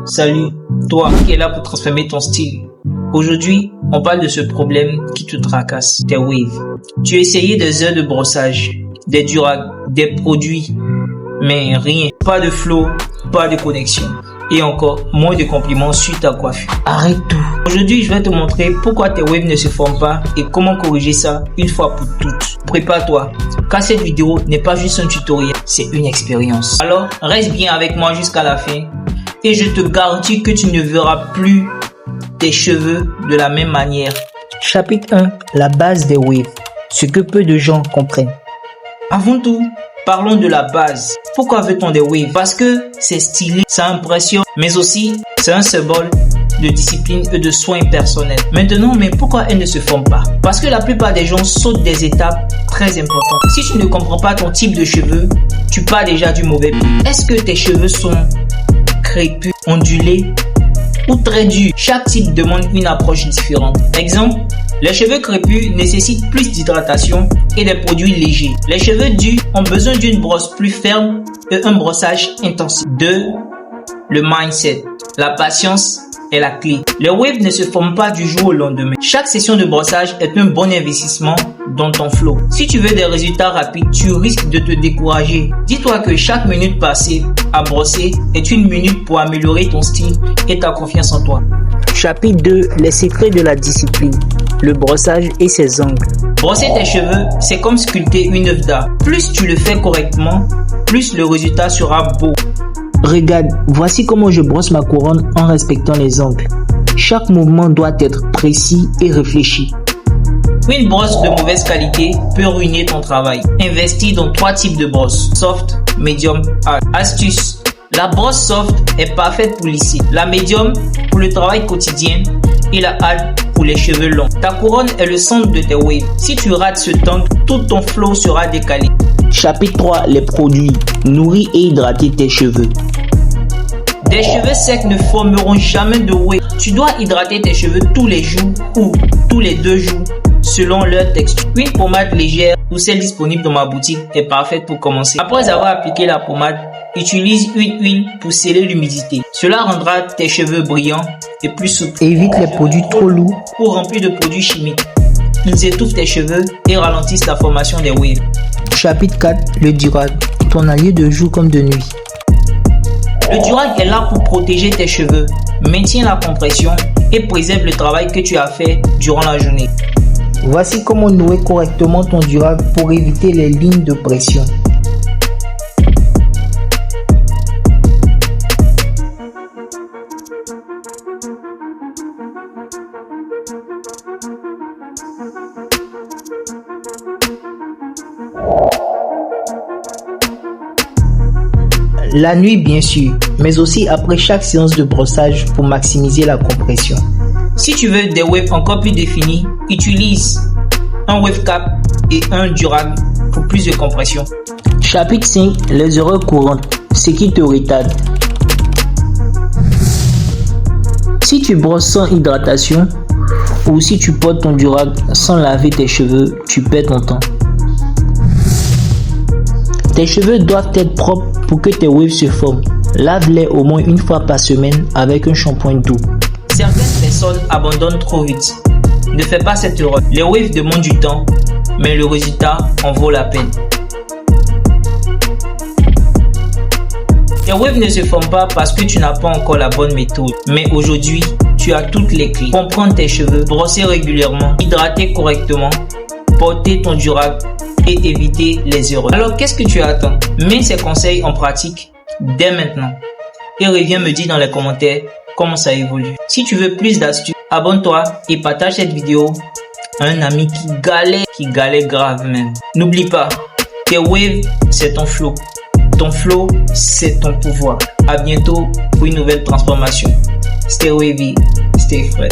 Salut, toi qui es là pour transformer ton style. Aujourd'hui, on parle de ce problème qui te tracasse, tes waves. Tu as essayé des heures de brossage, des durags, des produits, mais rien. Pas de flow, pas de connexion. Et encore moins de compliments sur ta coiffure. Arrête tout. Aujourd'hui, je vais te montrer pourquoi tes waves ne se forment pas et comment corriger ça une fois pour toutes. Prépare-toi, car cette vidéo n'est pas juste un tutoriel, c'est une expérience. Alors, reste bien avec moi jusqu'à la fin et je te garantis que tu ne verras plus tes cheveux de la même manière. Chapitre 1, la base des waves, ce que peu de gens comprennent. Avant tout, parlons de la base. Pourquoi veut-on des waves? Parce que c'est stylé, ça impressionne, mais aussi c'est un symbole de discipline et de soins personnels. Maintenant, mais pourquoi elles ne se forment pas? Parce que la plupart des gens sautent des étapes très importantes. Si tu ne comprends pas ton type de cheveux, tu pars déjà du mauvais pied. Est-ce que tes cheveux sont crépus, ondulés ou très durs? Chaque type demande une approche différente. Exemple, les cheveux crépus nécessitent plus d'hydratation et des produits légers. Les cheveux durs ont besoin d'une brosse plus ferme et un brossage intensif. 2. Le mindset. La patience est la clé. Les waves ne se forment pas du jour au lendemain. Chaque session de brossage est un bon investissement dans ton flow. Si tu veux des résultats rapides, tu risques de te décourager. Dis-toi que chaque minute passée à brosser est une minute pour améliorer ton style et ta confiance en toi. Chapitre 2, les secrets de la discipline, le brossage et ses angles. Brosser tes cheveux, c'est comme sculpter une œuvre d'art. Plus tu le fais correctement, plus le résultat sera beau. Regarde, voici comment je brosse ma couronne en respectant les angles. Chaque mouvement doit être précis et réfléchi. Une brosse de mauvaise qualité peut ruiner ton travail. Investis dans 3 types de brosses, soft, medium, hard. Astuce. La brosse soft est parfaite pour lisser. La medium pour le travail quotidien et la hard pour les cheveux longs. Ta couronne est le centre de tes waves. Si tu rates ce temps, tout ton flow sera décalé. Chapitre 3, les produits. Nourris et hydrater tes cheveux. Des cheveux secs ne formeront jamais de wave. Tu dois hydrater tes cheveux tous les jours ou tous les 2 jours selon leur texture. Une pommade légère ou celle disponible dans ma boutique est parfaite pour commencer. Après avoir appliqué la pommade, utilise une huile pour sceller l'humidité. Cela rendra tes cheveux brillants et plus souples. Évite les produits trop lourds ou remplis de produits chimiques. Ils étouffent tes cheveux et ralentissent la formation des waves. Chapitre 4, le durag, ton allié de jour comme de nuit. Le durag est là pour protéger tes cheveux, maintient la compression et préserve le travail que tu as fait durant la journée. Voici comment nouer correctement ton durag pour éviter les lignes de pression. La nuit bien sûr, mais aussi après chaque séance de brossage pour maximiser la compression. Si tu veux des waves encore plus définis, utilise un wave cap et un durag pour plus de compression. Chapitre 5, les erreurs courantes, ce qui te retarde. Si tu brosses sans hydratation ou si tu portes ton durag sans laver tes cheveux, tu perds ton temps. Tes cheveux doivent être propres pour que tes waves se forment. Lave-les au moins une fois par semaine avec un shampoing doux. Certaines personnes abandonnent trop vite. Ne fais pas cette erreur. Les waves demandent du temps, mais le résultat en vaut la peine. Tes waves ne se forment pas parce que tu n'as pas encore la bonne méthode. Mais aujourd'hui, tu as toutes les clés. Comprendre tes cheveux, brosser régulièrement, hydrater correctement, porter ton durag et éviter les erreurs. Alors qu'est-ce que tu attends? Mets ces conseils en pratique dès maintenant et reviens me dire dans les commentaires comment ça évolue. Si tu veux plus d'astuces, abonne-toi et partage cette vidéo à un ami qui galère grave même. N'oublie pas, tes waves c'est ton flow. Ton flow c'est ton pouvoir. À bientôt pour une nouvelle transformation. Stay wavy, stay frais.